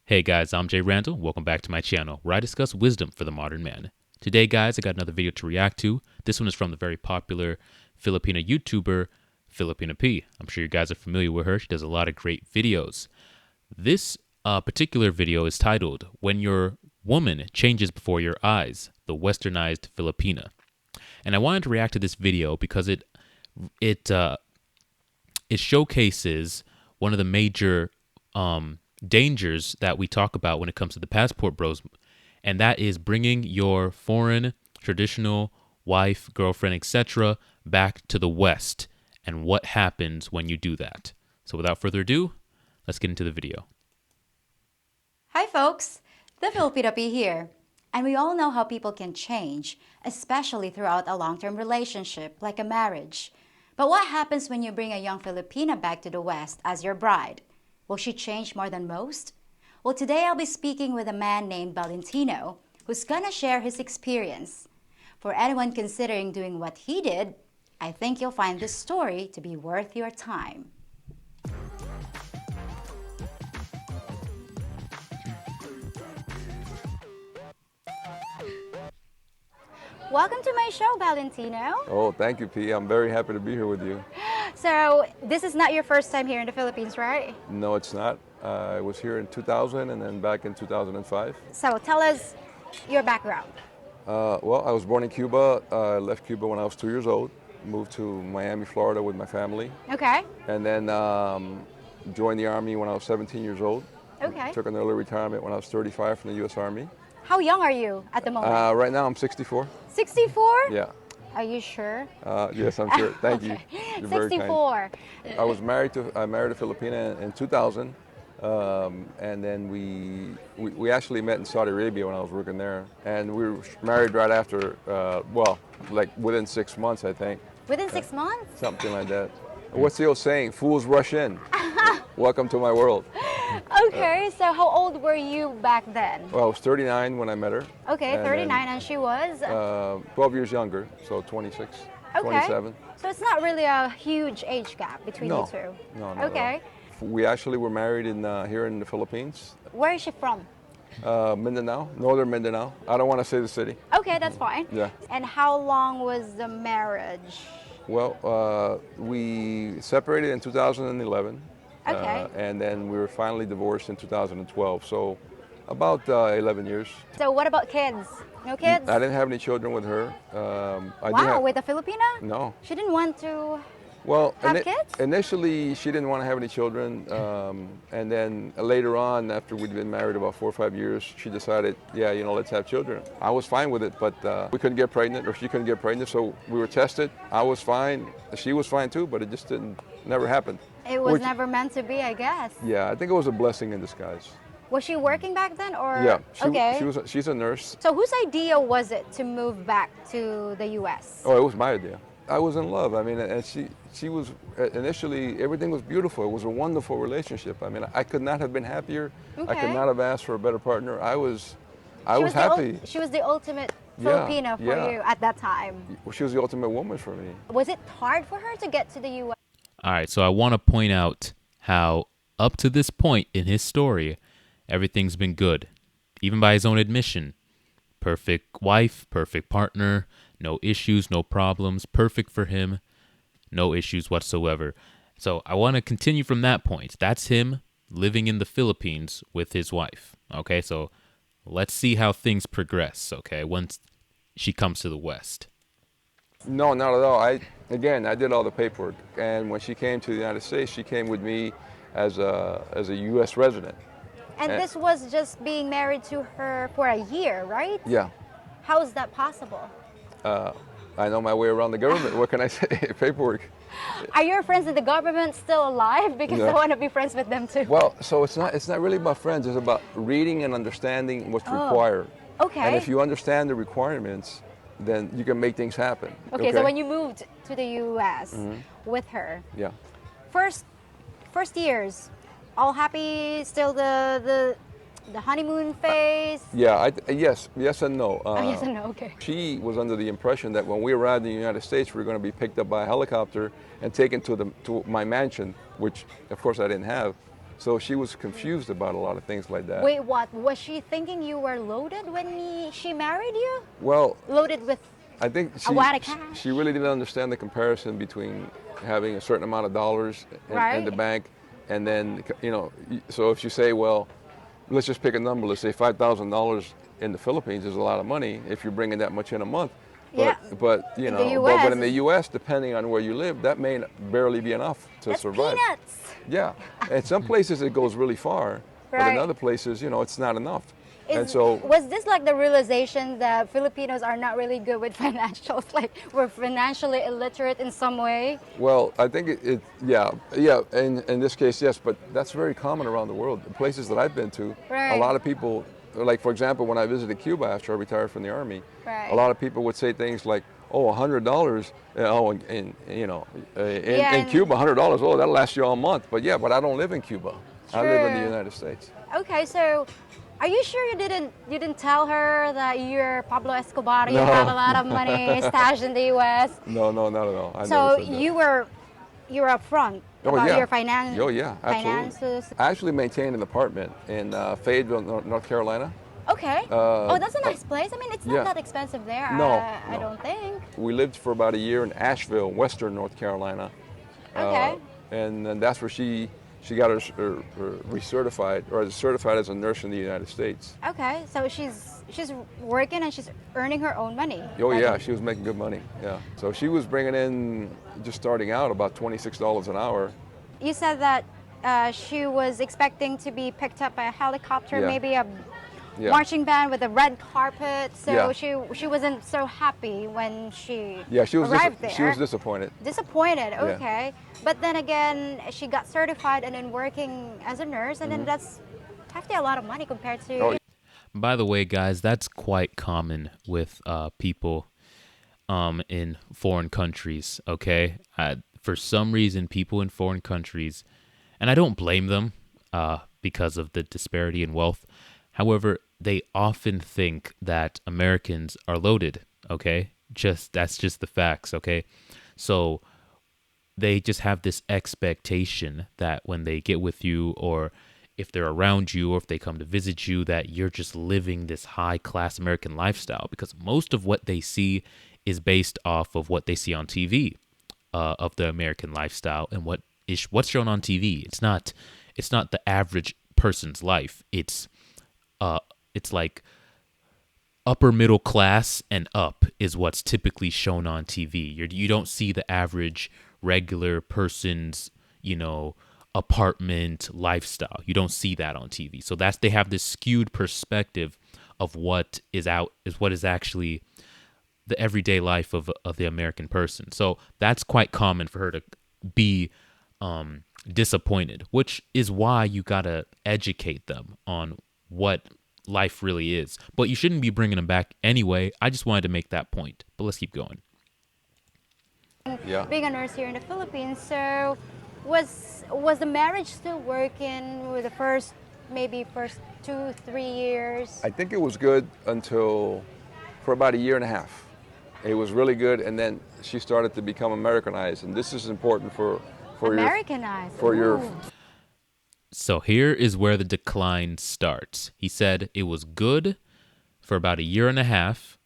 Hey guys, I'm Jay Randall. Welcome back to my channel where I discuss wisdom for the modern man. Today, guys, I got another video to react to. This one is from the very popular Filipina YouTuber, Filipina P. I'm sure you guys are familiar with her. She does a lot of great videos. This particular video is titled, When Your Woman Changes Before Your Eyes, the Westernized Filipina. And I wanted to react to this video because it showcases one of the major dangers that we talk about when it comes to the passport bros, and that is bringing your foreign traditional wife, girlfriend, etc. back to the West, and what happens when you do that. So without further ado, let's get into the video. Hi folks, the Filipina P here. And we all know how people can change, especially throughout a long-term relationship like a marriage. But what happens when you bring a young Filipina back to the West as your bride? Will she change more than most? Well, today I'll be speaking with a man named Valentino who's gonna share his experience. For anyone considering doing what he did, I think you'll find this story to be worth your time. Welcome to my show, Valentino. Oh, thank you, P. I'm very happy to be here with you. So, this is not your first time here in the Philippines, right? No, it's not. I was here in 2000 and then back in 2005. So, tell us your background. Well, I was born in Cuba. I left Cuba when I was 2 years old. Moved to Miami, Florida with my family. Okay. And then joined the Army when I was 17 years old. Okay. Took an early retirement when I was 35 from the U.S. Army. How young are you at the moment? Right now, I'm 64. 64? Yeah. Are you sure? Yes, I'm sure. Thank you. You're very kind. 64. I married a Filipina in 2000, and then we actually met in Saudi Arabia when I was working there, and we were married right after. Well, like within 6 months, I think. Within 6 months? Something like that. What's the old saying? Fools rush in. Welcome to my world. Okay, so how old were you back then? Well, I was 39 when I met her. Okay, and 39, and she was? 12 years younger, so 26, Okay. 27. So it's not really a huge age gap between No. you two? No, not at all. Okay. We actually were married in here in the Philippines. Where is she from? Mindanao, northern Mindanao. I don't want to say the city. Okay, that's fine. Yeah. And how long was the marriage? Well, we separated in 2011. Okay. And then we were finally divorced in 2012. So about 11 years. So what about kids? No kids? I didn't have any children with her. I do Wow, have, with a Filipina? no. She didn't want to. Well, Have kids? initially she didn't want to have any children, and then later on, after we'd been married about 4 or 5 years, she decided, yeah, let's have children. I was fine with it, but we couldn't get pregnant, or she couldn't get pregnant, so we were tested. I was fine, she was fine too, but it just never happened. It was Which- never meant to be, I guess. Yeah, I think it was a blessing in disguise. Was she working back then, or? Yeah, Okay. she's a nurse. So whose idea was it to move back to the U.S.? Oh, it was my idea. I was in love. I mean, and she was initially, everything was beautiful. It was a wonderful relationship. I mean, I could not have been happier. I Okay. could not have asked for a better partner. I was She was happy. she was the ultimate Yeah, Filipina for yeah. you at that time. She was the ultimate woman for me. Was it hard for her to get to the U.S.? All right, so I want to point out how up to this point in his story, everything's been good, even by his own admission. Perfect wife, perfect partner, no issues, no problems, perfect for him, no issues whatsoever. So I want to continue from that point. That's him living in the Philippines with his wife. Okay, so let's see how things progress, okay, once she comes to the West. No, not at all. I did all the paperwork, and when she came to the United States, she came with me as a U.S. resident. And this was just being married to her for a year, right? Yeah. How is that possible? I know my way around the government. What can I say? Paperwork. Are your friends in the government still alive? Because Yeah. I want to be friends with them too. Well, so it's not really about friends. It's about reading and understanding what's required. Okay. And if you understand the requirements, then you can make things happen. Okay, so when you moved to the U.S. with her, Yeah. first years, all happy, still the honeymoon phase? Yeah. Yes and no. Oh, yes and no, okay. She was under the impression that when we arrived in the United States, we were going to be picked up by a helicopter and taken to my mansion, which of course I didn't have. So she was confused about a lot of things like that. Wait, what? Was she thinking you were loaded when she married you? Well, Loaded with I think a lot of cash? she really didn't understand the comparison between having a certain amount of dollars in the Right. bank, and then, you know, so if you say, well, let's just pick a number. Let's say $5,000 in the Philippines is a lot of money if you're bringing that much in a month. But, Yeah. but you In the know, but in US, the U.S., depending on where you live, that may barely be enough to that's survive. peanuts. Yeah, and some places it goes really far, but Right. in other places, you know, it's not enough. And so, Was this like the realization that Filipinos are not really good with financials? Like we're financially illiterate in some way? well, I think yeah, in this case, yes, but that's very common around the world. The places that I've been to, Right. a lot of people, like for example, when I visited Cuba after I retired from the army, Right. a lot of people would say things like, "Oh, $100, oh, in you know, Yeah, in and- Cuba, $100, oh, that'll last you all month." But yeah, but I don't live in Cuba. I live in the True. United States. Okay, so are you sure you didn't tell her that you're Pablo Escobar? You No. have a lot of money stashed in the U.S. No, not at all. I So never said that. you were upfront Oh, about yeah. your finance. Oh yeah, absolutely. finances. I actually maintained an apartment in Fayetteville, North Carolina. Okay. Oh, that's a nice place. I mean, it's not yeah. that expensive there. No, I no. don't think. We lived for about a year in Asheville, Western North Carolina. Okay. And then that's where she got her recertified or certified as a nurse in the United States. Okay, so she's working and she's earning her own money. Oh Like, yeah, she was making good money. Yeah. So she was bringing in, just starting out, about $26 an hour. You said that she was expecting to be picked up by a helicopter, Yeah. maybe a Yeah. marching band with a red carpet. So Yeah. she wasn't so happy when she Yeah, she was arrived there. she was disappointed. Disappointed, okay. But then again, she got certified and then working as a nurse, and then that's hefty a lot of money compared to. Mm-hmm. Oh, By the way, guys, that's quite common with people in foreign countries, okay? For some reason, people in foreign countries, and I don't blame them because of the disparity in wealth. However, they often think that Americans are loaded, okay? That's just the facts, okay? So they just have this expectation that when they get with you, or if they're around you, or if they come to visit you, that you're just living this high class American lifestyle, because most of what they see is based off of what they see on TV of the American lifestyle and what's shown on TV. It's not the average person's life. It's like upper middle class and up is what's typically shown on TV. You don't see the average regular person's, apartment lifestyle. You don't see that on TV. So they have this skewed perspective of what is actually the everyday life of the American person. So that's quite common for her to be disappointed, which is why you gotta educate them on what life really is. But you shouldn't be bringing them back anyway. I just wanted to make that point. But let's keep going. Yeah. Being a nurse here in the Philippines, so was the marriage still working with the first 2-3 years? I think it was good for about a year and a half. It was really good, and then she started to become Americanized, and this is important for Americanized. your Ooh. So here is where the decline starts. He said it was good for about a year and a half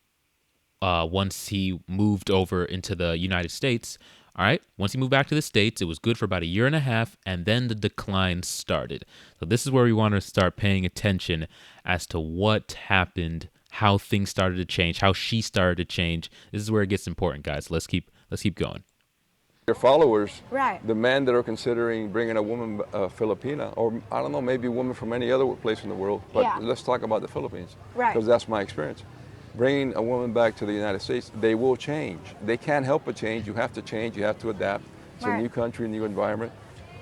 once he moved over into the United States. All right. Once he moved back to the States, it was good for about a year and a half, and then the decline started. So this is where we want to start paying attention as to what happened, how things started to change, how she started to change. This is where it gets important, guys. Let's keep going. your followers, Right. the men that are considering bringing a woman, Filipina, or I don't know, maybe a woman from any other place in the world, but Yeah. let's talk about the Philippines, Right. because that's my experience. Bringing a woman back to the United States, they will change. They can't help but change. You have to change. You have to adapt. It's Right. a new country, a new environment.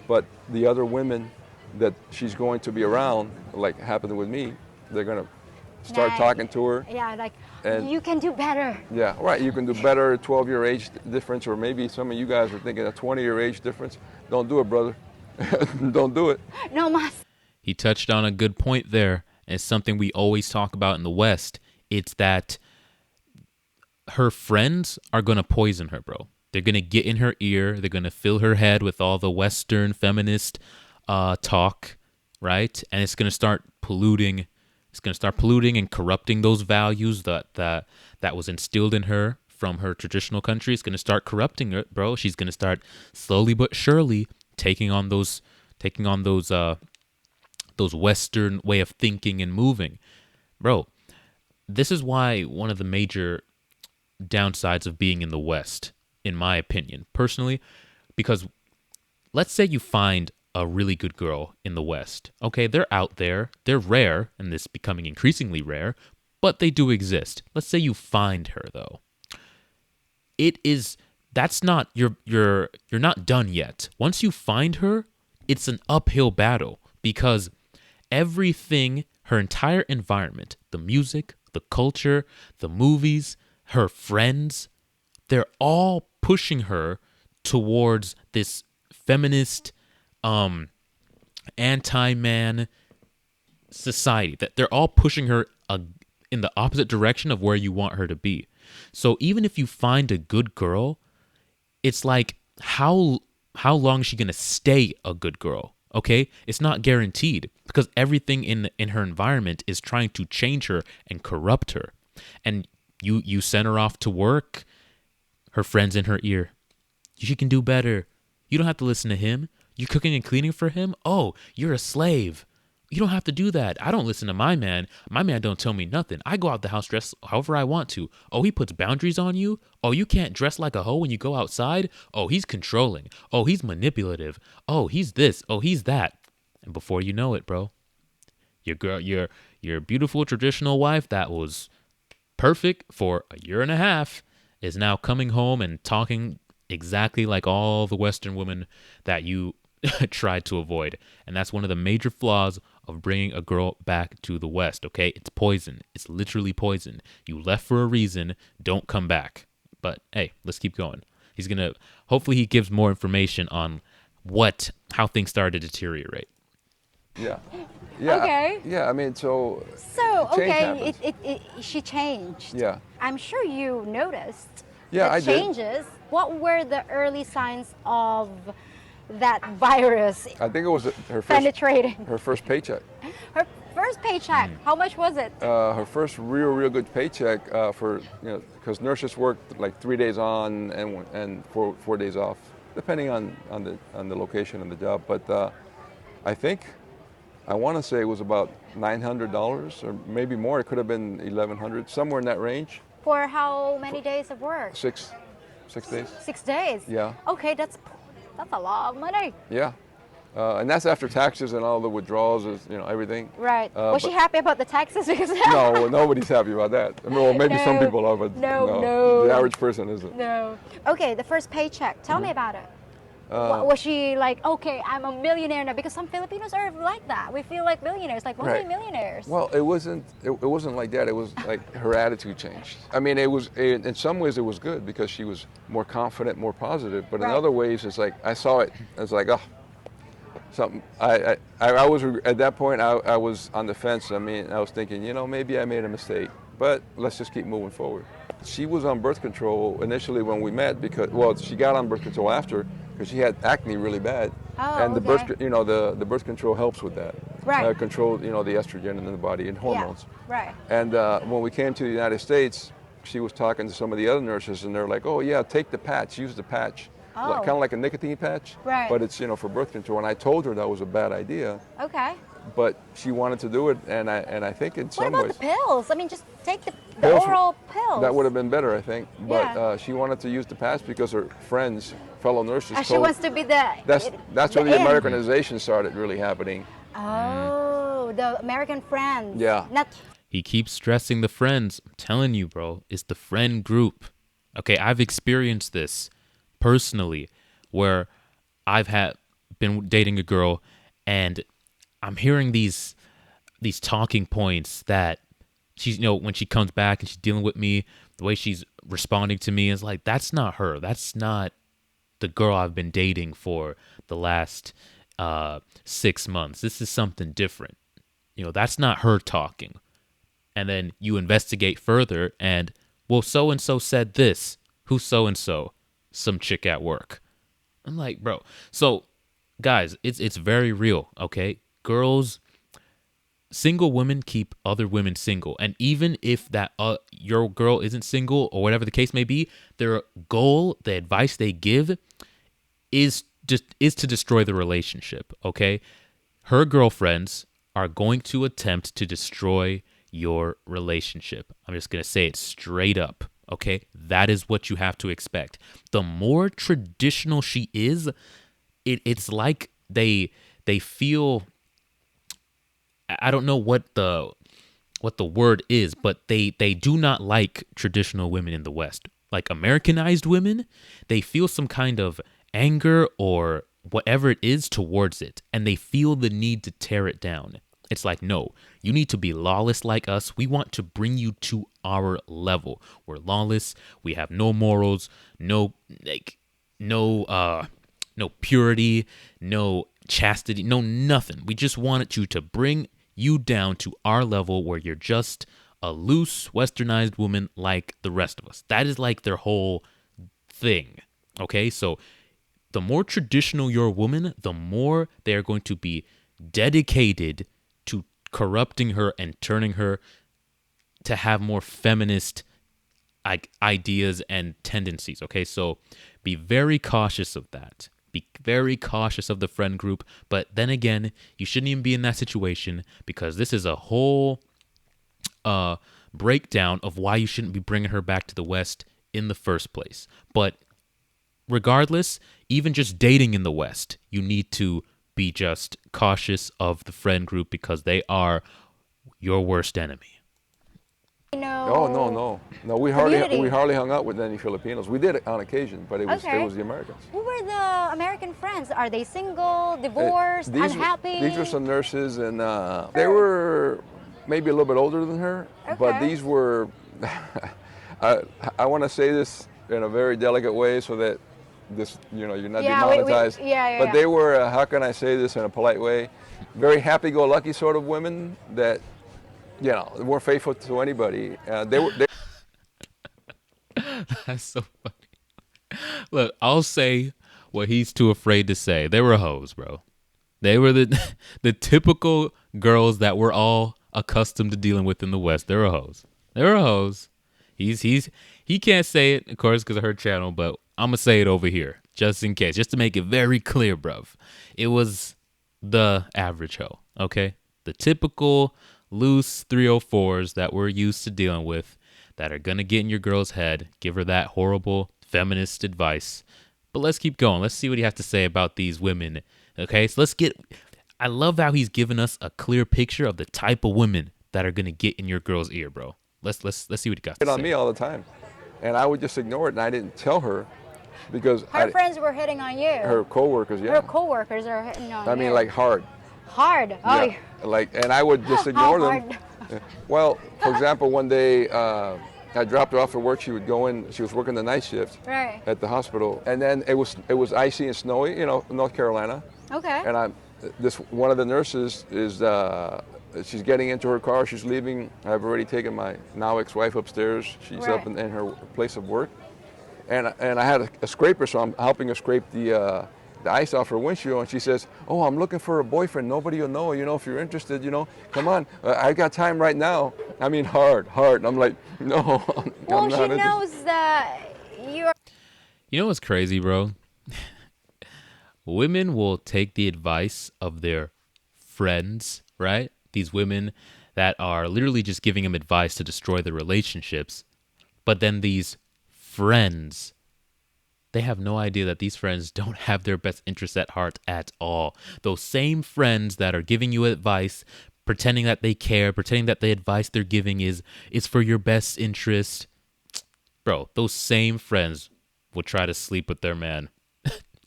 But the other women that she's going to be around, like happened with me, they're going to start Nice. talking to her. Yeah, like And- you can do better. Yeah, right. You can do better, 12-year age difference, or maybe some of you guys are thinking a 20-year age difference. Don't do it, brother. Don't do it. No mas. He touched on a good point there. And it's something we always talk about in the West. It's that her friends are going to poison her, bro. They're going to get in her ear. They're going to fill her head with all the Western feminist talk. right? And it's going to start polluting. It's going to start polluting and corrupting those values that was instilled in her from her traditional country. It's going to start corrupting her, bro. She's going to start slowly but surely taking on those Western way of thinking and moving, bro. This is why one of the major downsides of being in the West, in my opinion, personally, because let's say you find a really good girl in the West. Okay, they're out there, they're rare, and this is becoming increasingly rare, but they do exist. Let's say you find her though. That's not you're not done yet. Once you find her, it's an uphill battle because everything, her entire environment, the music, the culture, the movies, her friends, they're all pushing her towards this feminist, anti-man society. That they're all pushing her in the opposite direction of where you want her to be. So even if you find a good girl, it's like how long is she gonna stay a good girl? Okay, it's not guaranteed because everything in her environment is trying to change her and corrupt her. And you send her off to work, her friends in her ear. She can do better. You don't have to listen to him. You're cooking and cleaning for him. Oh, you're a slave. You don't have to do that. I don't listen to my man. My man don't tell me nothing. I go out the house dressed however I want to. Oh, he puts boundaries on you. Oh, you can't dress like a hoe when you go outside. Oh, he's controlling. Oh, he's manipulative. Oh, he's this. Oh, he's that. And before you know it, bro, your beautiful traditional wife that was perfect for a year and a half is now coming home and talking exactly like all the Western women that you tried to avoid. And that's one of the major flaws of bringing a girl back to the West, okay? It's poison. It's literally poison. You left for a reason. Don't come back. But hey, let's keep going. Hopefully he gives more information on how things started to deteriorate. Yeah. Yeah. Okay. Yeah, I mean, So, change okay, happens. she changed. Yeah. I'm sure you noticed Yeah, the I did. changes. What were the early signs of that virus I think it was penetrating? her first paycheck. Her first paycheck, how much was it? Her first real good paycheck for, because nurses worked like 3 days on and 4 days off, depending on the location and the job. But I want to say it was about $900 or maybe more. It could have been $1,100, somewhere in that range. For how many days of work? 6 days. 6 days? Yeah. Okay, that's a lot of money. Yeah. And that's after taxes and all the withdrawals, everything. Right. Was she but- happy about the taxes? Because No, nobody's happy about that. I mean, well, maybe some No. people are, but No. the average person isn't. No. Okay, the first paycheck. Tell me about it. Uh, Was she like, okay, I'm a millionaire now? Because some Filipinos are like that. We feel like millionaires, like multi-millionaires. Well, it wasn't like that. It was like her attitude changed. I mean, in some ways it was good because she was more confident, more positive. But in Right. other ways, it's like I saw it. It's like, oh, something. I was at that point. I was on the fence. I mean, I was thinking, maybe I made a mistake. But let's just keep moving forward. She was on birth control initially when we met she got on birth control after because she had acne really bad. Oh, and the okay. the birth control helps with that. Right. Control, the estrogen in the body and hormones. Yeah, right. And when we came to the United States, she was talking to some of the other nurses, and they're like, "Oh yeah, take the patch, use the patch, Oh. kind of like a nicotine patch, Right. but it's for birth control." And I told her that was a bad idea, Okay. but she wanted to do it, and I think in What some about ways the pills? I mean, just take the Pills- oral pills. that would have been better, I think. But Yeah. she wanted to use the patch because her friends, fellow nurses, She told. wants to be the. That's where the in. Americanization started really happening. Oh, the American friends. Yeah. Not. He keeps stressing the friends. I'm telling you, bro, it's the friend group. Okay, I've experienced this personally where I've been dating a girl and I'm hearing these talking points that she's, when she comes back and she's dealing with me, the way she's responding to me is like, that's not her. That's not the girl I've been dating for the last 6 months. This is something different. That's not her talking. And then you investigate further and, well, so-and-so said this. Who's so-and-so? Some chick at work. I'm like, bro. So, guys, it's very real, okay? girls, single women keep other women single. And even if that your girl isn't single or whatever the case may be, their goal, the advice they give is to destroy the relationship, okay? Her girlfriends are going to attempt to destroy your relationship. I'm just going to say it straight up, okay? That is what you have to expect. The more traditional she is, it's like they feel, I don't know what the word is, but they do not like traditional women in the West. Like Americanized women, they feel some kind of anger or whatever it is towards it, and they feel the need to tear it down. It's like, no, you need to be lawless like us. We want to bring you to our level. We're lawless. We have no morals, no purity, no chastity, no nothing. We just wanted you to bring you down to our level where you're just a loose, westernized woman like the rest of us. That is like their whole thing. Okay, so the more traditional your woman, the more they're going to be dedicated to corrupting her and turning her to have more feminist ideas and tendencies. Okay, so be very cautious of that. Be very cautious of the friend group. But then again, you shouldn't even be in that situation, because this is a whole breakdown of why you shouldn't be bringing her back to the West in the first place. But regardless, even just dating in the West, you need to be just cautious of the friend group, because they are your worst enemy. Oh, no. We hardly hung out with any Filipinos. We did it on occasion, but it was the Americans. Who were the American friends? Are they single, divorced, unhappy? These were some nurses, and they were maybe a little bit older than her, but these were. I want to say this in a very delicate way so that this, you're not demonetized. But they were, how can I say this in a polite way, very happy-go-lucky sort of women that, weren't faithful to anybody. They were. That's so funny. Look, I'll say what he's too afraid to say. They were hoes, bro. They were the typical girls that we're all accustomed to dealing with in the West. They were hoes. They were hoes. He can't say it, of course, because of her channel, but I'm gonna say it over here just in case, just to make it very clear, bruv. It was the average hoe, okay? The typical loose 304s that we're used to dealing with, that are gonna get in your girl's head, give her that horrible feminist advice. But let's keep going. Let's see what he has to say about these women. Okay, so I love how he's given us a clear picture of the type of women that are gonna get in your girl's ear, bro. Let's see what he got to say. On me all the time, and I would just ignore it, and I didn't tell her because her friends were hitting on you. Her coworkers, yeah. Her coworkers are hitting on you. I mean, like hard. Hard. Oh. Yeah. And I would just ignore them. Well, for example, one day I dropped her off at work. She would go in. She was working the night shift at the hospital, and then it was icy and snowy, North Carolina. Okay. And one of the nurses is she's getting into her car. She's leaving. I've already taken my now ex-wife upstairs. She's up in her place of work, and I had a scraper, so I'm helping her scrape the ice off her windshield, and she says, "Oh, I'm looking for a boyfriend. Nobody will know. If you're interested, come on. I got time right now." I mean, hard. And I'm like, no. Well, I'm not she interested. knows that you're. You know what's crazy, bro? Women will take the advice of their friends, right? These women that are literally just giving them advice to destroy their relationships. But then these friends, they have no idea that these friends don't have their best interests at heart at all. Those same friends that are giving you advice, pretending that they care, pretending that the advice they're giving is for your best interest. Bro, those same friends will try to sleep with their man.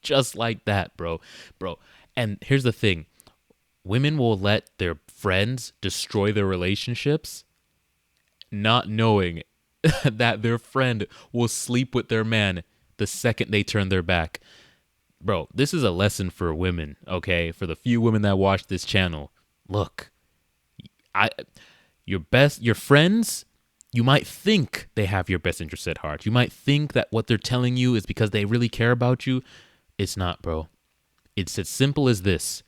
Just like that, bro. And here's the thing. Women will let their friends destroy their relationships, not knowing that their friend will sleep with their man the second they turn their back. Bro, this is a lesson for women, okay? For the few women that watch this channel. Look, your friends, you might think they have your best interest at heart. You might think that what they're telling you is because they really care about you. It's not, bro. It's as simple as this.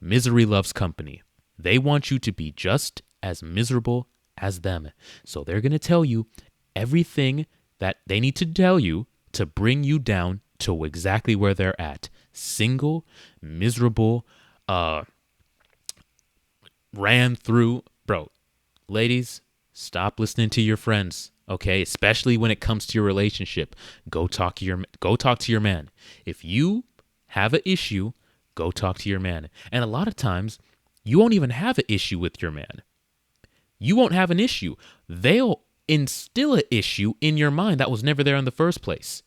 Misery loves company. They want you to be just as miserable as them. So they're going to tell you everything that they need to tell you to bring you down to exactly where they're at. Single, miserable, ran through. Bro, ladies, stop listening to your friends, okay? Especially when it comes to your relationship. Go talk to your man. If you have an issue, go talk to your man. And a lot of times, you won't even have an issue with your man. You won't have an issue. They'll instill an issue in your mind that was never there in the first place.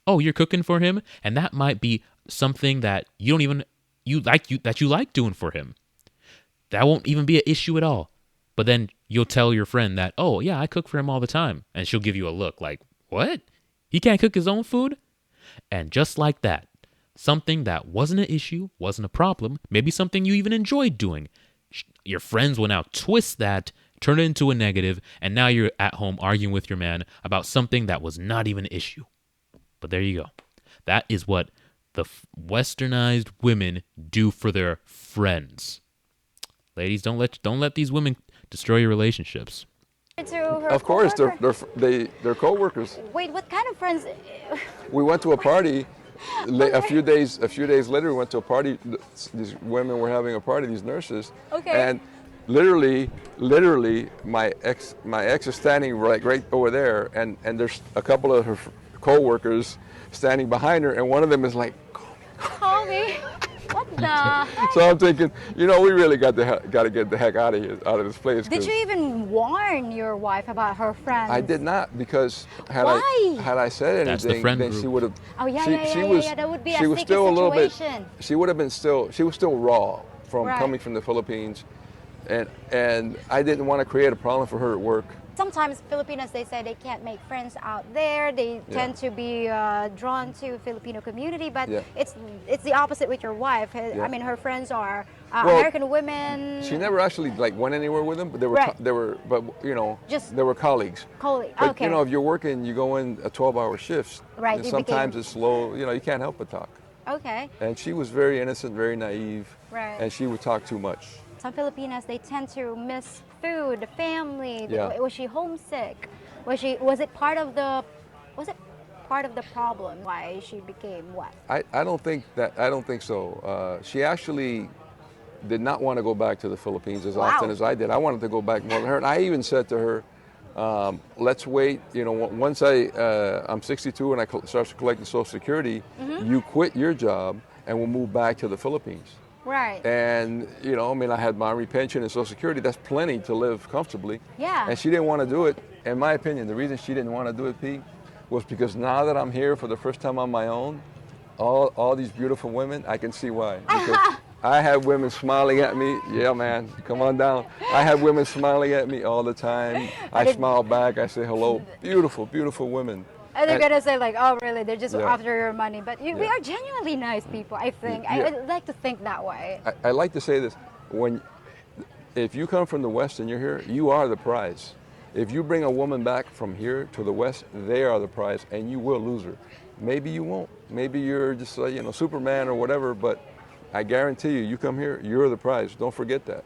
Oh, you're cooking for him, and that might be something that you like doing for him. That won't even be an issue at all. But then you'll tell your friend that, oh, yeah, I cook for him all the time. And she'll give you a look like, what? He can't cook his own food? And just like that, something that wasn't an issue, wasn't a problem, maybe something you even enjoyed doing, your friends will now twist that, turn it into a negative, and now you're at home arguing with your man about something that was not even an issue. But there you go. That is what the westernized women do for their friends. Ladies, don't let these women destroy your relationships. To her Of course, coworker? they're co-workers. Wait, what kind of friends? We went to a party. A few days later, we went to a party. These women were having a party. These nurses. Okay. And literally, my ex is standing right over there, and there's a couple of her co-workers standing behind her, and one of them is like, Call me. What the heck? so I'm thinking, we really got to get the heck out of here, out of this place. Did you even warn your wife about her friends? I did not, because Why? had I said That's the anything, friend then group. she would have. Oh, yeah, she, yeah, she yeah, was, yeah, that would be a she was sticky still a little bit. situation. She was still raw from Right. coming from the Philippines, and I didn't want to create a problem for her at work. Sometimes Filipinos, they say they can't make friends out there. They tend to be drawn to Filipino community, but Yeah. it's the opposite with your wife. Yeah. I mean, her friends are Well, American women. She never actually went anywhere with them, but Right. they were Just- they were colleagues. Colleague. But Okay. if you're working, you go in a 12-hour shifts. Right, And you sometimes became- it's slow. You can't help but talk. Okay. And she was very innocent, very naive, Right. and she would talk too much. Some Filipinas, they tend to miss food, the family. Yeah. Was she homesick? Was it part of the problem why she became what? I don't think so. She actually did not want to go back to the Philippines as Wow. often as I did. I wanted to go back more than her. And I even said to her, let's wait. Once I'm 62 and I start collecting Social Security, Mm-hmm. you quit your job and we'll move back to the Philippines. Right. And I had my pension and Social Security. That's plenty to live comfortably. Yeah. And she didn't want to do it. In my opinion, the reason she didn't want to do it, Pete, was because now that I'm here for the first time on my own, all these beautiful women, I can see why. Because I have women smiling at me. Yeah, man, come on down. I have women smiling at me all the time. I smile back. I say hello. Beautiful, beautiful women. And they're And- gonna say like, oh really? They're just Yeah. after your money. But we Yeah. are genuinely nice people. I think. Yeah. I like to think that way. I like to say this: if you come from the West and you're here, you are the prize. If you bring a woman back from here to the West, they are the prize, and you will lose her. Maybe you won't. Maybe you're just Superman or whatever. But I guarantee you, you come here, you're the prize. Don't forget that.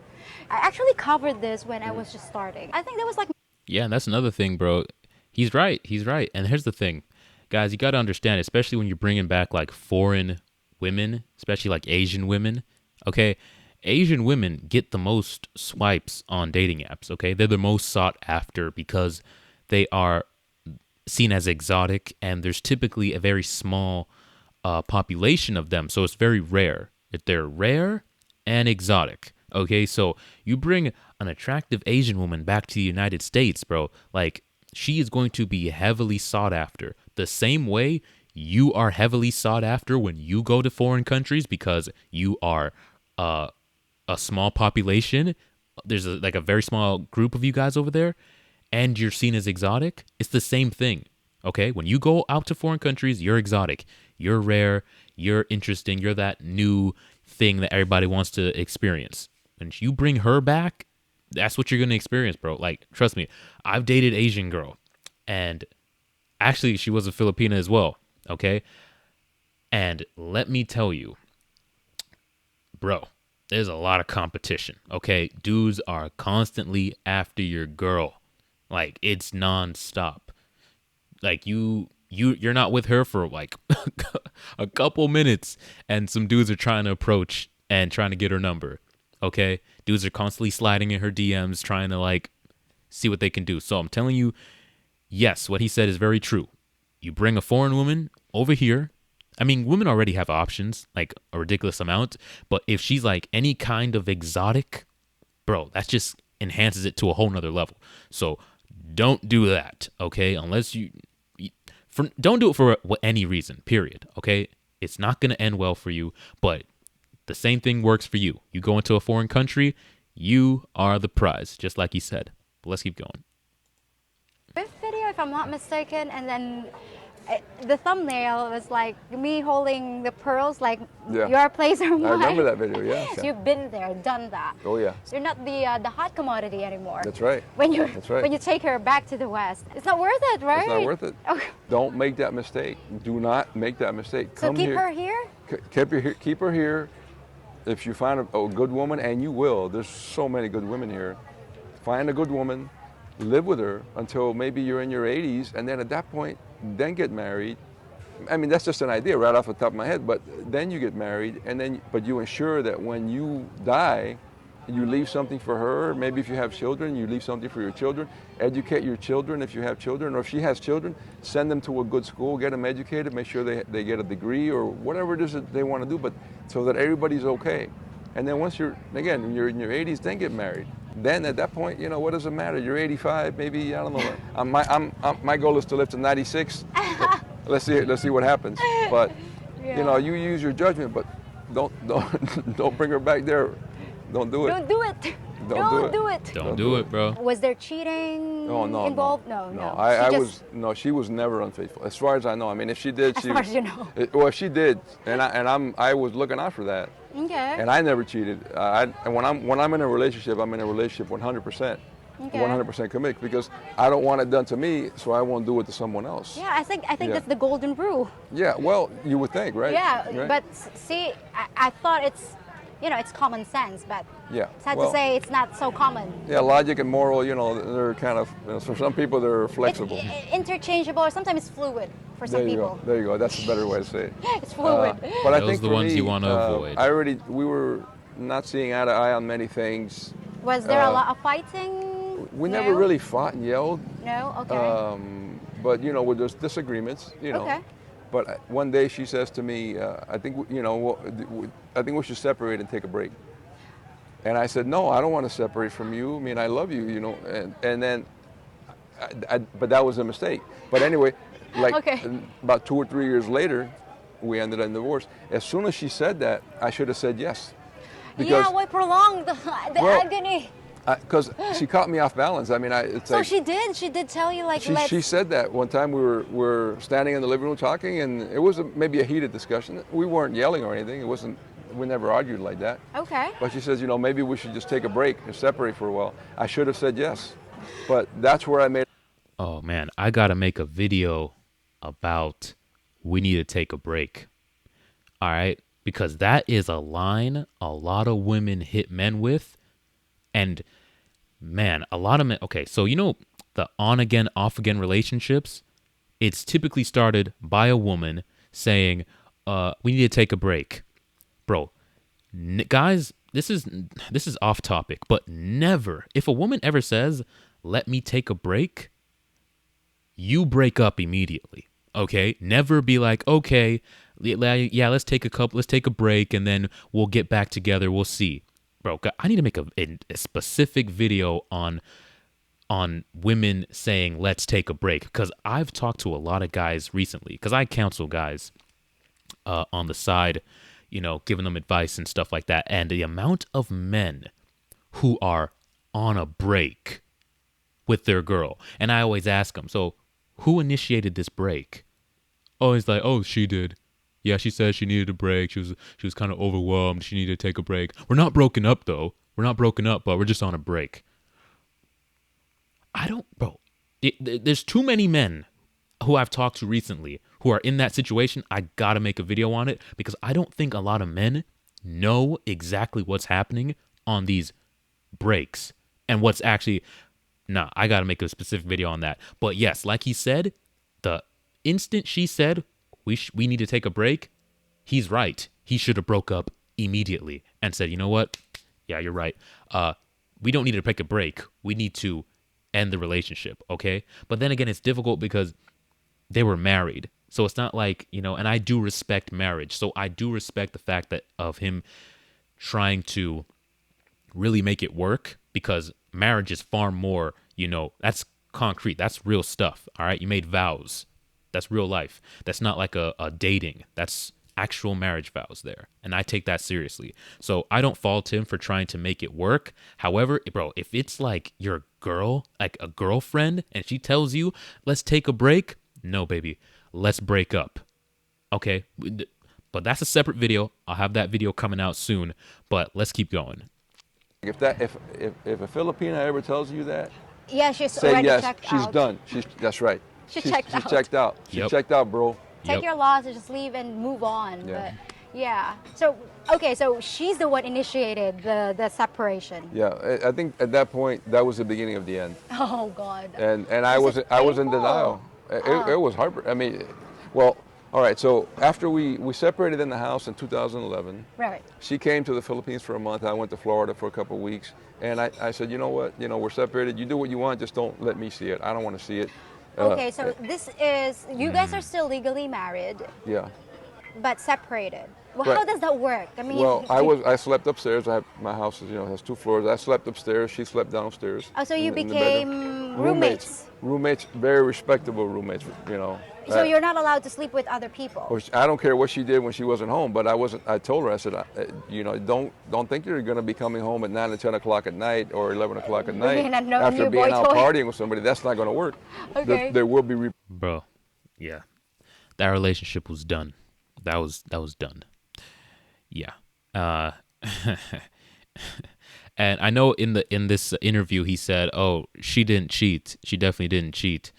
I actually covered this when I was just starting. I think that was like Yeah, and that's another thing, bro. He's right. And here's the thing. Guys, you got to understand, especially when you're bringing back foreign women, especially Asian women, okay? Asian women get the most swipes on dating apps, okay? They're the most sought after because they are seen as exotic, and there's typically a very small population of them, so it's very rare. They're rare and exotic, okay? So you bring an attractive Asian woman back to the United States, bro, she is going to be heavily sought after. The same way you are heavily sought after when you go to foreign countries because you are a small population. There's a very small group of you guys over there, and you're seen as exotic. It's the same thing, okay? When you go out to foreign countries, you're exotic. You're rare. You're interesting. You're that new thing that everybody wants to experience. When you bring her back, that's what you're going to experience, bro. Trust me, I've dated Asian girl, and actually she was a Filipina as well, okay? And let me tell you, bro, there's a lot of competition. Okay, dudes are constantly after your girl, like it's nonstop. Like you're not with her for like a couple minutes, and some dudes are trying to approach and trying to get her number. Okay, dudes are constantly sliding in her DMs, trying to like see what they can do. So I'm telling you, yes, what he said is very true. You bring a foreign woman over here. I mean, women already have options, like a ridiculous amount. But if she's like any kind of exotic, bro, that just enhances it to a whole nother level. So don't do that, okay? Unless don't do it for any reason, period, okay? It's not going to end well for you, but the same thing works for you. You go into a foreign country, you are the prize, just like he said. But let's keep going. This video, if I'm not mistaken, and then the thumbnail was like me holding the pearls, like Yeah. your place or mine. I remember that video, yeah. So you've been there, done that. Oh, yeah. So you're not the hot commodity anymore. That's right. That's right. When you take her back to the West, it's not worth it, right? It's not worth it. Okay. Don't make that mistake. Do not make that mistake. So Come keep here. her here. Keep her here. If you find a good woman, and you will, there's so many good women here. Find a good woman, live with her until maybe you're in your 80s, and then at that point, then get married. I mean, that's just an idea right off the top of my head, but then you get married, and then but you ensure that when you die, you leave something for her. Maybe if you have children, you leave something for your children. Educate your children if you have children, or if she has children, send them to a good school, get them educated, make sure they get a degree or whatever it is that they want to do, but so that everybody's okay. And then once when you're in your 80s, then get married. Then at that point, what does it matter? You're 85, maybe, I don't know. My goal is to live to 96. Let's see what happens. But you use your judgment, but don't bring her back there. Don't do it. Don't do it. Don't do it. Don't do it, bro. Was there cheating involved? No. She was never unfaithful, as far as I know. I mean, if she did, As far as you know. Well, if she did, and I was looking out for that. Okay. And I never cheated. And when I'm in a relationship, I'm in a relationship 100%. Okay. 100% committed, because I don't want it done to me, so I won't do it to someone else. Yeah, I think Yeah. that's the golden rule. Yeah, well, you would think, right? Yeah, Right? but see, I thought it's common sense, but yeah. sad to say it's not so common. Yeah, logic and moral, they're kind of, for some people, they're flexible. It's interchangeable, or sometimes it's fluid for some people. There you go. That's a better way to say it. It's fluid. But I Those think are the for ones me, you wanna avoid. we were not seeing eye to eye on many things. Was there a lot of fighting? We never really fought and yelled. No? Okay. But with those disagreements, Okay. But one day she says to me, I think I think we should separate and take a break. And I said, no, I don't want to separate from you. I mean, I love you, And then, but that was a mistake. But anyway, Okay. about 2 or 3 years later, we ended in divorce. As soon as she said that, I should have said yes. Yeah, why prolong the Well, agony? Because she caught me off balance. I mean, it's So like she did tell you, like, she said that one time. We were standing in the living room talking, and it was maybe a heated discussion. We weren't yelling or anything. It wasn't. We never argued like that. Okay. But she says, maybe we should just take a break and separate for a while. I should have said yes, but that's where I made. Oh man, I gotta make a video about we need to take a break. All right, because that is a line a lot of women hit men with, and man, a lot of men. Okay, so the on again, off again relationships, it's typically started by a woman saying, "We need to take a break." Bro, guys, this is off topic, but never, if a woman ever says, "Let me take a break," you break up immediately. Okay? Never be like, "Okay, yeah, let's take a break and then we'll get back together. We'll see." Bro, I need to make a specific video on women saying, "Let's take a break," because I've talked to a lot of guys recently, because I counsel guys on the side, giving them advice and stuff like that. And the amount of men who are on a break with their girl. And I always ask them, so who initiated this break? Oh, he's like, "Oh, she did. Yeah, she said she needed a break. She was kind of overwhelmed. She needed to take a break. We're not broken up, though. We're not broken up, but we're just on a break." Bro, there's too many men who I've talked to recently who are in that situation. I gotta make a video on it, because I don't think a lot of men know exactly what's happening on these breaks and what's actually. Nah, I got to make a specific video on that. But yes, like he said, the instant she said we need to take a break, he's right. He should have broke up immediately and said, you know what? Yeah, you're right. We don't need to take a break. We need to end the relationship, okay? But then again, it's difficult because they were married. So it's not like, and I do respect marriage. So I do respect the fact that of him trying to really make it work, because marriage is far more, that's concrete. That's real stuff. All right. You made vows. That's real life. That's not like a dating. That's actual marriage vows there. And I take that seriously. So I don't fault him for trying to make it work. However, bro, if it's like your girl, like a girlfriend, and she tells you, let's take a break. No, baby, let's break up. Okay. But that's a separate video. I'll have that video coming out soon, but let's keep going. If a Filipina ever tells you that, Yeah, she's say already yes. checked She's out. done. That's right. She She's checked out. checked out. She Yep. checked out, bro. Take Yep. your loss and just leave and move on. Yeah. But yeah. So okay, so she's the one initiated the separation. Yeah, I think at that point that was the beginning of the end, Oh God. and I Was was it I was in painful? denial. It was heartbreaking. I mean, well, all right. So after we separated in the house in 2011, Right. she came to the Philippines for a month. I went to Florida for a couple of weeks, and I said, you know what? We're separated. You do what you want. Just don't let me see it. I don't want to see it. Okay, so this is you guys are still legally married, Yeah. but separated. Well, Right. how does that work? I mean, Well, I slept upstairs. My house is, has 2 floors. I slept upstairs. She slept downstairs. Oh, so you in the bedroom. became roommates. Roommates, very respectable roommates. So you're not allowed to sleep with other people. Which I don't care what she did when she wasn't home, but I told her, I said, don't think you're going to be coming home at 9 or 10 o'clock at night or 11 o'clock at night Bringing a new after boy being out toy. partying with somebody. That's not going to work. Okay. There will be Bro, yeah, that relationship was done. That was done. Yeah. And I know in this interview he said, "Oh, she didn't cheat. She definitely didn't cheat."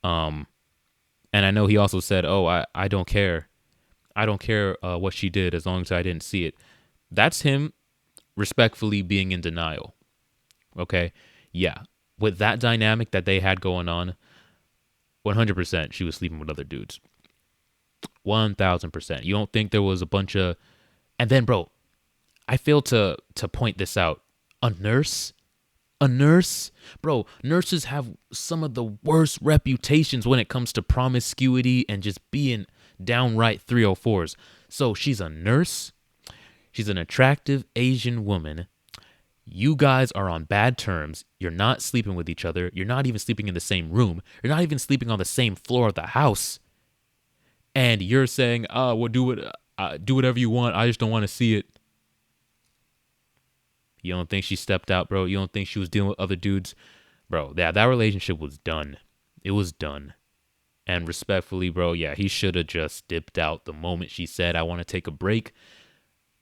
And I know he also said, "Oh, I don't care. I don't care what she did as long as I didn't see it." That's him respectfully being in denial. Okay? Yeah. With that dynamic that they had going on, 100% she was sleeping with other dudes. 1000%. You don't think there was a bunch of. And then, bro, I failed to point this out. A nurse? Bro, nurses have some of the worst reputations when it comes to promiscuity and just being downright 304s. So she's a nurse. She's an attractive Asian woman. You guys are on bad terms. You're not sleeping with each other. You're not even sleeping in the same room. You're not even sleeping on the same floor of the house. And you're saying, well, do whatever you want. I just don't want to see it. You don't think she stepped out, bro? You don't think she was dealing with other dudes? Bro, that relationship was done. It was done. And respectfully, bro, yeah, he should have just dipped out the moment she said, I want to take a break.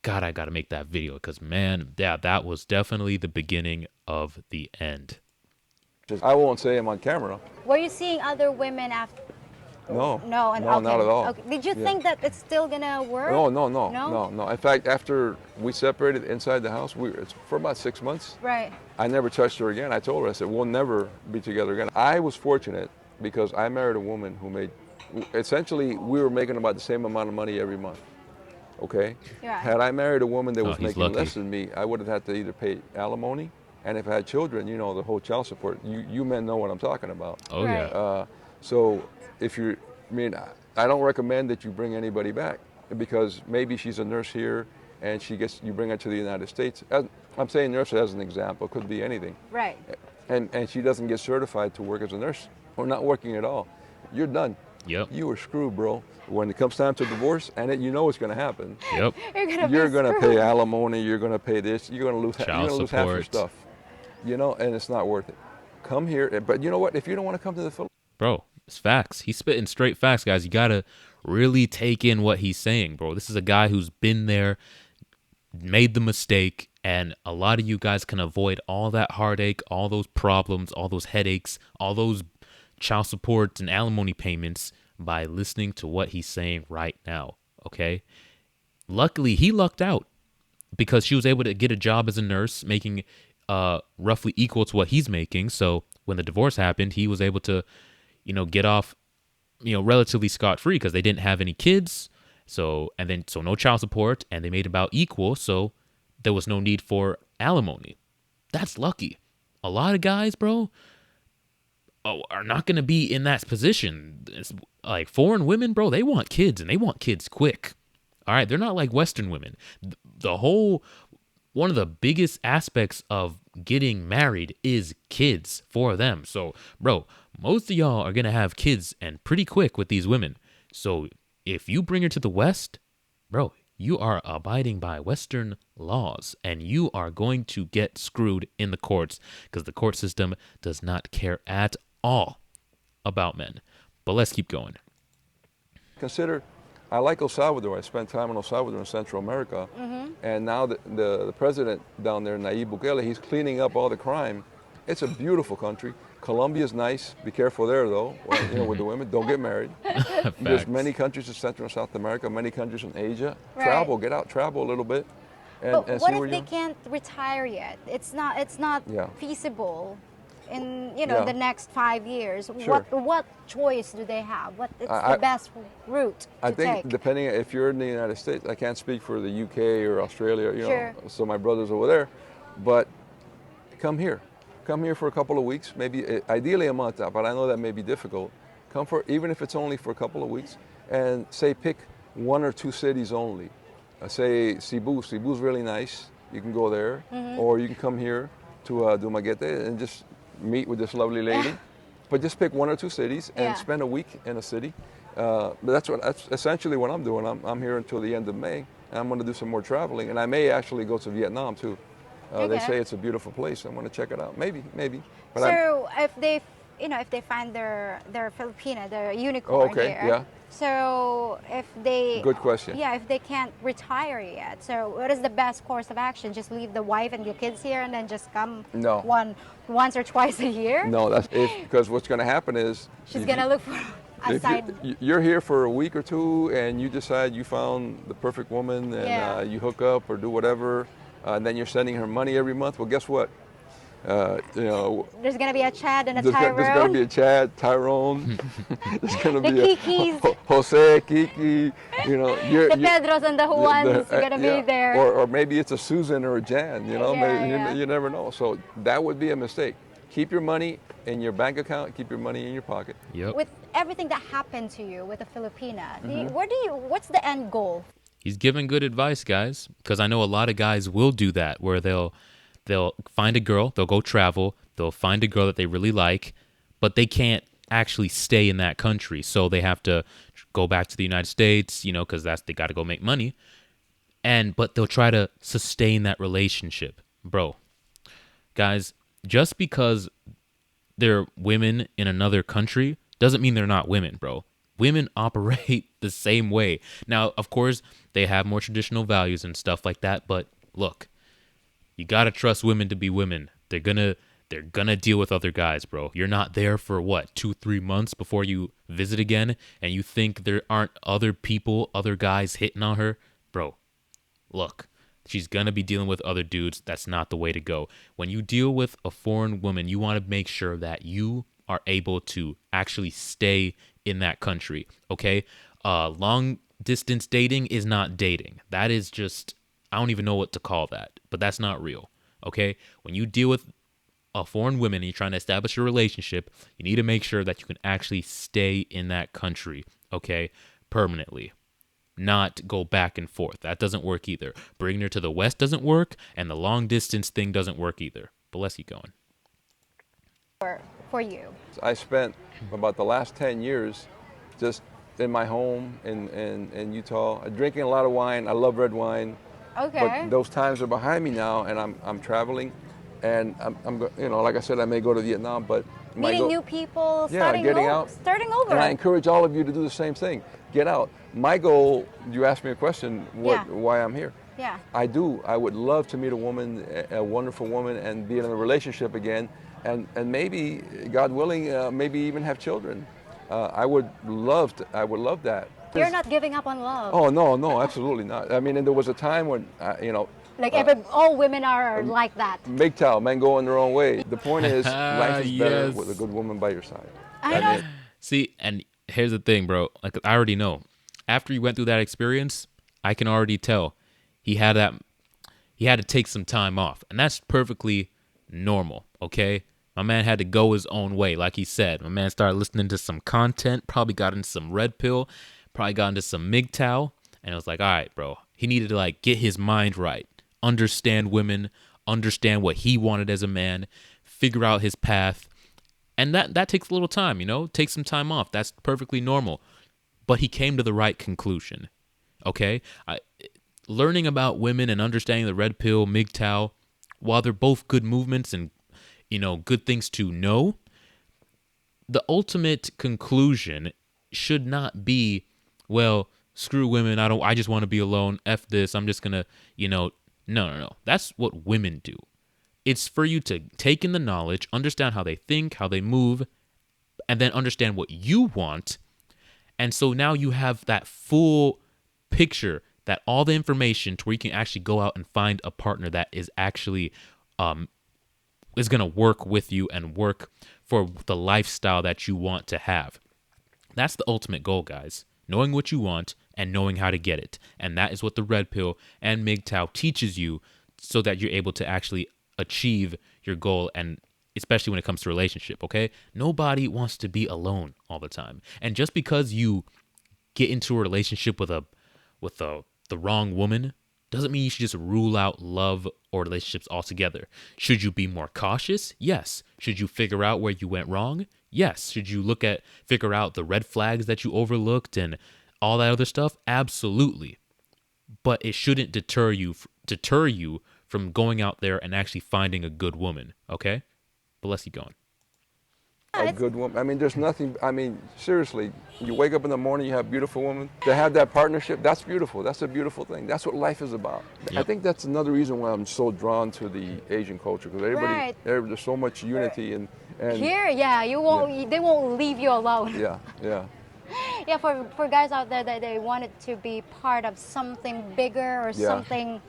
God, I got to make that video because, man, that was definitely the beginning of the end. I won't say him on camera. Were you seeing other women after? No. No, and No, okay. not at all. Okay. Did you Yeah. think that it's still gonna work? No. In fact, after we separated inside the house, it's for about 6 months. Right. I never touched her again. I told her, I said, we'll never be together again. I was fortunate because I married a woman who essentially, we were making about the same amount of money every month. Okay? Yeah. Had I married a woman that was he's making lucky. less than me, I would have had to either pay alimony, and if I had children, the whole child support. You men know what I'm talking about. Oh, Right. yeah. So I don't recommend that you bring anybody back because maybe she's a nurse here and you bring her to the United States. I'm saying nurse as an example, it could be anything. Right. And she doesn't get certified to work as a nurse or not working at all. You're done. Yep. You were screwed, bro. When it comes time to divorce, and you know it's going to happen, Yep. You're going to screwed. pay alimony, you're going to pay this, you're going to lose, half your support. stuff. And it's not worth it. Come here, but you know what? If you don't want to come to the Philippines, Bro, it's facts. He's spitting straight facts, guys. You got to really take in what he's saying, bro. This is a guy who's been there, made the mistake, and a lot of you guys can avoid all that heartache, all those problems, all those headaches, all those child supports and alimony payments by listening to what he's saying right now, okay? Luckily, he lucked out. because she was able to get a job as a nurse, making roughly equal to what he's making. So when the divorce happened, he was able to, get off, relatively scot-free because they didn't have any kids. So no child support, and they made about equal. So there was no need for alimony. That's lucky. A lot of guys, bro, are not going to be in that position. It's like foreign women, bro, they want kids, and they want kids quick. All right, they're not like Western women. One of the biggest aspects of getting married is kids for them. So, bro, most of y'all are going to have kids and pretty quick with these women. So if you bring her to the West, bro, you are abiding by Western laws, and you are going to get screwed in the courts because the court system does not care at all about men. But let's keep going. Consider, I like El Salvador. I spent time in El Salvador in Central America. And now the president down there, Nayib Bukele, he's cleaning up all the crime. It's a beautiful country. Colombia's nice. Be careful there, though, with the women. Don't get married. There's many countries in Central and South America, many countries in Asia. Right. Travel, get out, travel a little bit. But and what see where if they you can't retire yet? It's not Yeah. feasible in Yeah. the next 5 years. Sure. What choice do they have? What is I- the best route to I think take? depending if you're in the United States, I can't speak for the UK or Australia, Sure. so my brother's over there, but come here. Come here for a couple of weeks, maybe ideally a month, but I know that may be difficult. Come for, even if it's only for a couple of weeks, and say pick one or two cities only. Say Cebu. Cebu's really nice. You can go there, or you can come here to Dumaguete and just meet with this lovely lady. But just pick one or two cities and Yeah. spend a week in a city. But that's essentially what I'm doing. I'm here until the end of May, and I'm going to do some more traveling, and I may actually go to Vietnam too. They Okay. say it's a beautiful place. I'm going to check it out. Maybe. But I'm- So if they find their Filipina, their unicorn okay, here. yeah. So if they Good question. Yeah, if they can't retire yet, so what is the best course of action? Just leave the wife and the kids here, and then just come No. once or twice a year. No, that's because what's going to happen is She's if gonna you- look for a if side. you're here for a week or two and you decide you found the perfect woman and Yeah. you hook up or do whatever, and then you're sending her money every month. Well, guess what? There's gonna be a Chad and a There's going to Tyrone. be a Chad, Tyrone. There's going to The be Kikis. Jose, Kiki. The Pedros and the Juans are gonna yeah. be there. Or maybe it's a Susan or a Jan. Yeah, maybe, yeah. You never know. So that would be a mistake. Keep your money in your bank account. Keep your money in your pocket. Yep. With everything that happened to you with a Filipina, Mm-hmm. what's the end goal? He's giving good advice, guys, because I know a lot of guys will do that, where they'll find a girl, they'll go travel, they'll find a girl that they really like, but they can't actually stay in that country, so they have to go back to the United States, because they got to go make money, but they'll try to sustain that relationship, bro. Guys, just because they're women in another country doesn't mean they're not women, bro. Women operate the same way. Now, of course, they have more traditional values and stuff like that, but look, you gotta trust women to be women. They're gonna deal with other guys, bro. You're not there for what, 2-3 months before you visit again, and you think there aren't other people, other guys hitting on her, bro. Look, she's gonna be dealing with other dudes. That's not the way to go. When you deal with a foreign woman, you want to make sure that you are able to actually stay in that country. Okay, long distance dating is not dating. That is just, I don't even know what to call that, but that's not real. Okay, when you deal with a foreign woman and you're trying to establish a relationship, you need to make sure that you can actually stay in that country, okay, permanently, not go back and forth. That doesn't work either. Bringing her to the West doesn't work, and the long distance thing doesn't work either. But let's keep going. For you. I spent about the last 10 years just in my home in Utah, drinking a lot of wine. I love red wine. Okay. But those times are behind me now, and I'm traveling, and like I said, I may go to Vietnam, but Meeting new people, Yeah, getting out. starting over. And I encourage all of you to do the same thing. Get out. My goal, you asked me a question, Yeah. why I'm here. Yeah. I would love to meet a woman, a wonderful woman, and be in a relationship again, and maybe, God willing, maybe even have children. I would love that. You're not giving up on love. Oh no, absolutely not. I mean, and there was a time when, Like all women are like that. MGTOW, men going their own way. The point is, life is better Yes. with a good woman by your side. I know. See, and here's the thing, bro. Like, I already know. After you went through that experience, I can already tell he had to take some time off, and that's perfectly normal. Okay, my man had to go his own way, like he said. My man started listening to some content, probably got into some red pill, probably got into some MGTOW, and it was like, all right, bro. He needed to like get his mind right, understand women, understand what he wanted as a man, figure out his path. And that takes a little time, take some time off. That's perfectly normal. But he came to the right conclusion. Okay? Learning about women and understanding the red pill, MGTOW, while they're both good movements and, good things to know, the ultimate conclusion should not be, well, screw women. I just want to be alone. F this. I'm just going to, no. That's what women do. It's for you to take in the knowledge, understand how they think, how they move, and then understand what you want. And so now you have that full picture, that all the information to where you can actually go out and find a partner that is actually is going to work with you and work for the lifestyle that you want to have. That's the ultimate goal, guys. Knowing what you want and knowing how to get it. And that is what the red pill and MGTOW teaches you so that you're able to actually achieve your goal, and especially when it comes to relationship. Okay, nobody wants to be alone all the time, and just because you get into a relationship with the wrong woman doesn't mean you should just rule out love or relationships altogether. Should you be more cautious? Yes. Should you figure out where you went wrong? Yes. Should you figure out the red flags that you overlooked and all that other stuff? Absolutely. But it shouldn't deter you from going out there and actually finding a good woman, okay? But let's keep going. A good woman. I mean, there's nothing. I mean, seriously, you wake up in the morning, you have a beautiful woman. To have that partnership, that's beautiful. That's a beautiful thing. That's what life is about. I Yep. think that's another reason why I'm so drawn to the Asian culture, because Right. there's so much unity and Here, yeah, they won't leave you alone. yeah. Yeah, for guys out there that they wanted to be part of something bigger or Yeah. something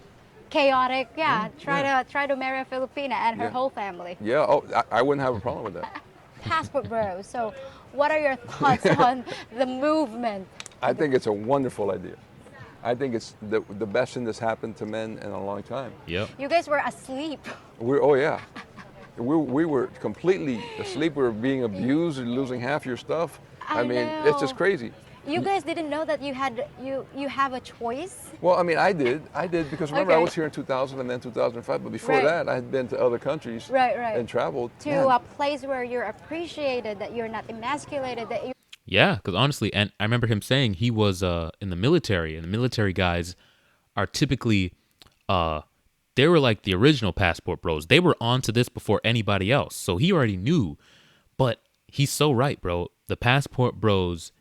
chaotic, try to marry a Filipina and her Yeah. whole family. Yeah. Oh, I wouldn't have a problem with that. Passport Bros. So, what are your thoughts on the movement? I think it's a wonderful idea. I think it's the best thing that's happened to men in a long time. Yep. You guys were asleep. Oh yeah. We were completely asleep. We were being abused and losing half your stuff. I mean, it's just know. crazy. You guys didn't know that you have a choice. Well, I mean, I did because remember I Okay. was here in 2000 and then 2005. But before Right. that, I had been to other countries Right. and traveled. To Man, a place where you're appreciated, that you're not emasculated, that you Yeah, because honestly, and I remember him saying he was in the military, and the military guys are typically, they were like the original Passport Bros. They were onto this before anybody else, so he already knew. But he's so right, bro. The Passport Bros,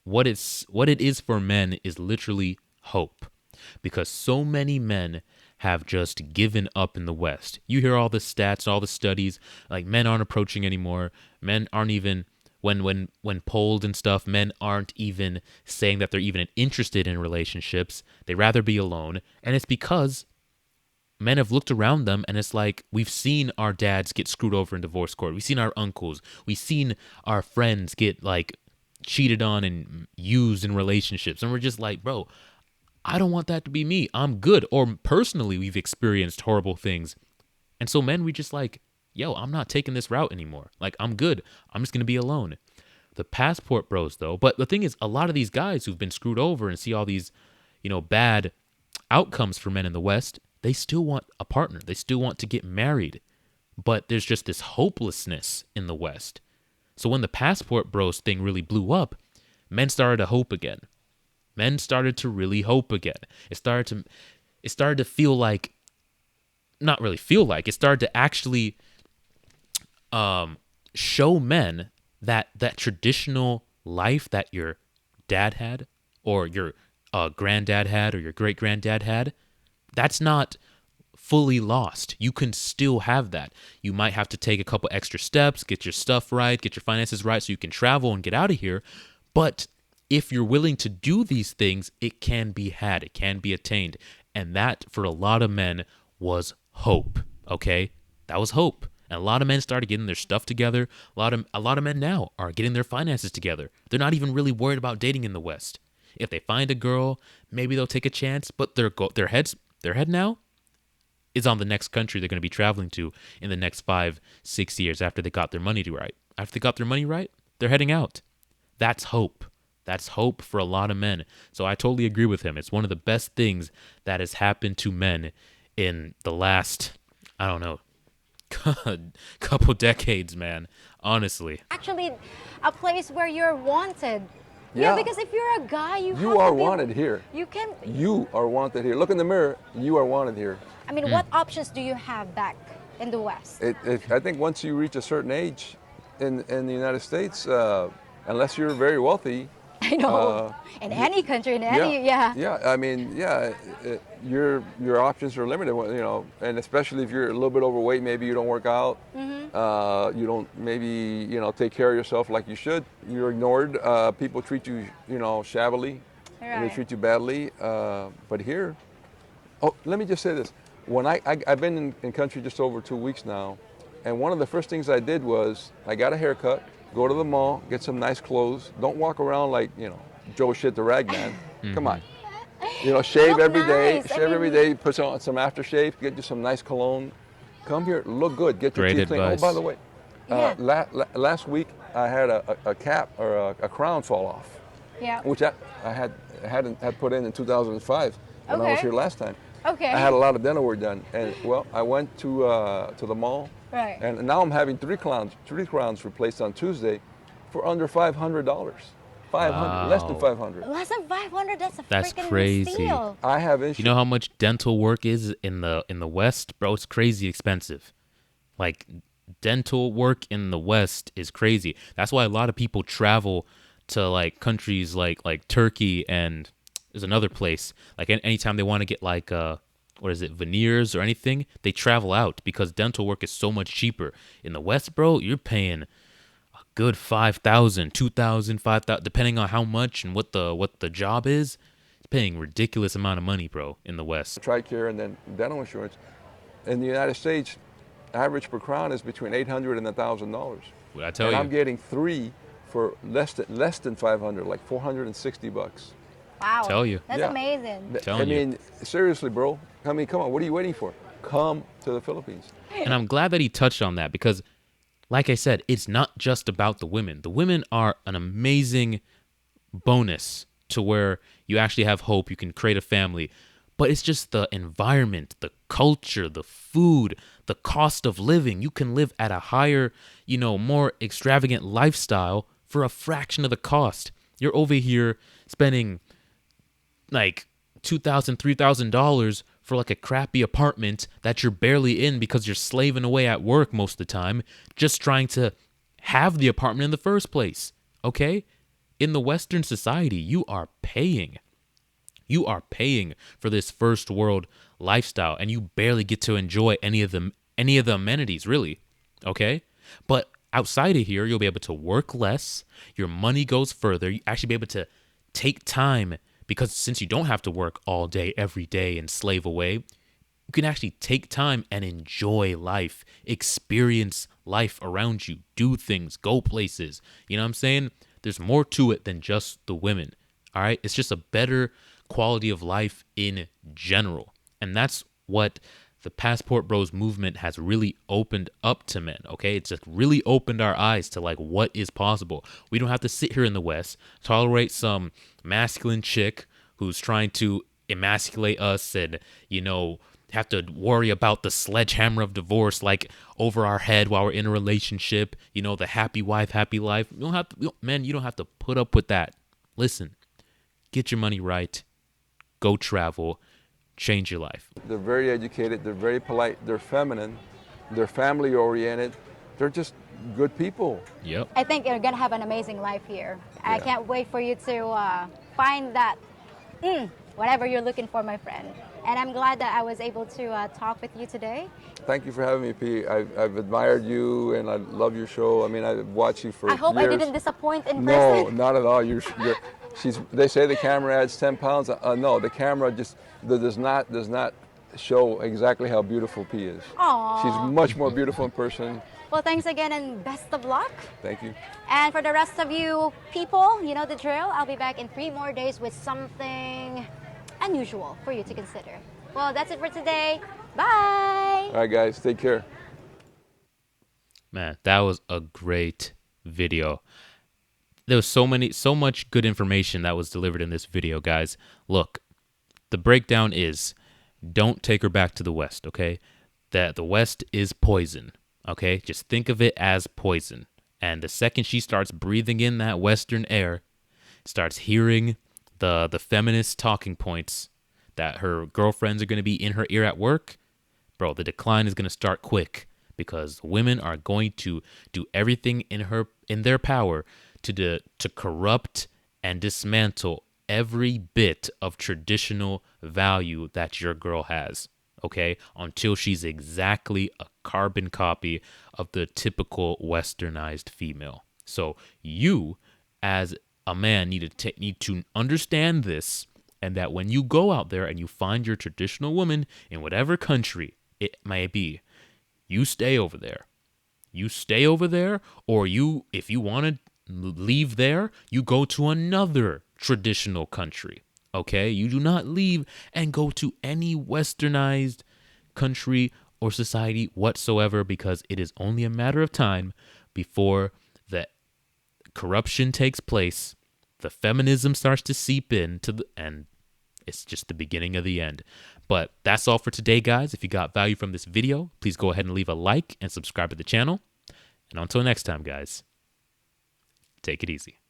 what it is for men is literally hope, because so many men have just given up in the West. You hear all the stats, all the studies, like men aren't approaching anymore. Men aren't even when polled and stuff, men aren't even saying that they're even interested in relationships. They rather be alone, and it's because men have looked around them, and it's like we've seen our dads get screwed over in divorce court. We've seen our uncles. We've seen our friends get like cheated on and used in relationships, and we're just like, bro, I don't want that to be me. I'm good. Or personally, we've experienced horrible things, and so men, we just like, yo, I'm not taking this route anymore. Like, I'm good. I'm just gonna be alone. The Passport Bros, though. But the thing is, a lot of these guys who've been screwed over and see all these, bad outcomes for men in the West, they still want a partner. They still want to get married. But there's just this hopelessness in the West. So when the Passport Bros thing really blew up, men started to hope again. Men started to really hope again. It started to feel like, not really feel like, it started to actually show men that traditional life that your dad had, or your granddad had, or your great granddad had, that's not fully lost. You can still have that. You might have to take a couple extra steps, get your stuff right, get your finances right so you can travel and get out of here. But if you're willing to do these things, it can be had, it can be attained. And that, for a lot of men, was hope. Okay? That was hope. And a lot of men started getting their stuff together. A lot of men now are getting their finances together. They're not even really worried about dating in the West. If they find a girl, maybe they'll take a chance, but their head now is on the next country they're going to be traveling to in the next 5-6 years after they got their money right. After they got their money right, they're heading out. That's hope. That's hope for a lot of men. So I totally agree with him. It's one of the best things that has happened to men in the last, I don't know, couple decades, man. Honestly. Actually, a place where you're wanted. Yeah. Because if you're a guy, you are wanted here. You can. You are wanted here. Look in the mirror. You are wanted here. I mean, what options do you have back in the West? I think once you reach a certain age in the United States, unless you're very wealthy. I know. In any country, in any, Yeah, I mean, your options are limited, you know, and especially if you're a little bit overweight, maybe you don't work out, you don't maybe, you know, take care of yourself like you should. You're ignored. People treat you, you know, shabbily. And they treat you badly. But here, let me just say this. When I've been in country just over 2 weeks now, and one of the first things I did was I got a haircut, go to the mall, get some nice clothes. Don't walk around like, you know, Joe shit the rag man. Come on. You know, shave every day, put on some aftershave, get you some nice cologne. Come here, look good, get your teeth clean. Oh, by the way, last week I had a cap or a crown fall off. Yeah. Which I hadn't put in 2005 when I was here last time. Okay. I had a lot of dental work done, and well, I went to the mall, and now I'm having three crowns replaced on Tuesday, for under $500. Wow. Less than 500. Less than 500. That's freaking crazy. steal. I have insurance. You know how much dental work is in the West, bro? It's crazy expensive. Like, dental work in the West is crazy. That's why a lot of people travel to like countries like Turkey, and there's another place. Like anytime they want to get like veneers or anything, they travel out because dental work is so much cheaper. In the West, bro, you're paying a good $5,000, $2,000, $5,000, depending on how much and what the job is. It's paying ridiculous amount of money, bro, in the West. TRICARE and then dental insurance. In the United States, average per crown is between $800 and $1,000. What I tell you, I'm getting 3 for less than 500, like $460. Wow. Tell you. That's amazing. Telling you. I mean, seriously, bro. I mean, come on. What are you waiting for? Come to the Philippines. And I'm glad that he touched on that because, like I said, it's not just about the women. The women are an amazing bonus to where you actually have hope. You can create a family. But it's just the environment, the culture, the food, the cost of living. You can live at a higher, more extravagant lifestyle for a fraction of the cost. You're over here spending like $2,000, $3,000 for like a crappy apartment that you're barely in because you're slaving away at work most of the time, just trying to have the apartment in the first place. Okay? In the Western society, you are paying. You are paying for this first world lifestyle, and you barely get to enjoy any of the amenities, really. Okay? But outside of here, you'll be able to work less. Your money goes further. You actually be able to take time, because since you don't have to work all day, every day, and slave away, you can actually take time and enjoy life, experience life around you, do things, go places. You know what I'm saying? There's more to it than just the women. All right? It's just a better quality of life in general. And that's what the Passport Bros movement has really opened up to men, okay? It's just really opened our eyes to like what is possible. We don't have to sit here in the West, tolerate some masculine chick who's trying to emasculate us and, have to worry about the sledgehammer of divorce like over our head while we're in a relationship, the happy wife, happy life. You don't have to put up with that. Listen, get your money right, go travel, change your life. They're very educated, they're very polite, they're feminine, they're family oriented, they're just good people. Yep. I think you're going to have an amazing life here. I can't wait for you to find that, whatever you're looking for, my friend. And I'm glad that I was able to talk with you today. Thank you for having me, P. I've admired you and I love your show. I mean, I've watched you for I hope years. I didn't disappoint in No, person. not at all. They say the camera adds 10 pounds. No, the camera just does not show exactly how beautiful P is. Aww. She's much more beautiful in person. Well, thanks again and best of luck. Thank you. And for the rest of you people, you know the drill. I'll be back in 3 more days with something unusual for you to consider. Well, that's it for today. Bye. All right, guys, take care. Man, that was a great video. There was so much good information that was delivered in this video, guys. Look, the breakdown is, don't take her back to the West, okay? That the West is poison, okay? Just think of it as poison. And the second she starts breathing in that Western air, starts hearing the feminist talking points that her girlfriends are going to be in her ear at work, bro, the decline is going to start quick, because women are going to do everything in their power to corrupt and dismantle every bit of traditional value that your girl has, okay? Until she's exactly a carbon copy of the typical westernized female. So you, as a man, need to understand this, and that when you go out there and you find your traditional woman in whatever country it may be, you stay over there. You stay over there, or if you want to leave there, you go to another traditional country, okay? You do not leave and go to any westernized country or society whatsoever, because it is only a matter of time before the corruption takes place, the feminism starts to seep in, and it's just the beginning of the end. But that's all for today, guys. If you got value from this video, please go ahead and leave a like and subscribe to the channel. And until next time, guys, take it easy.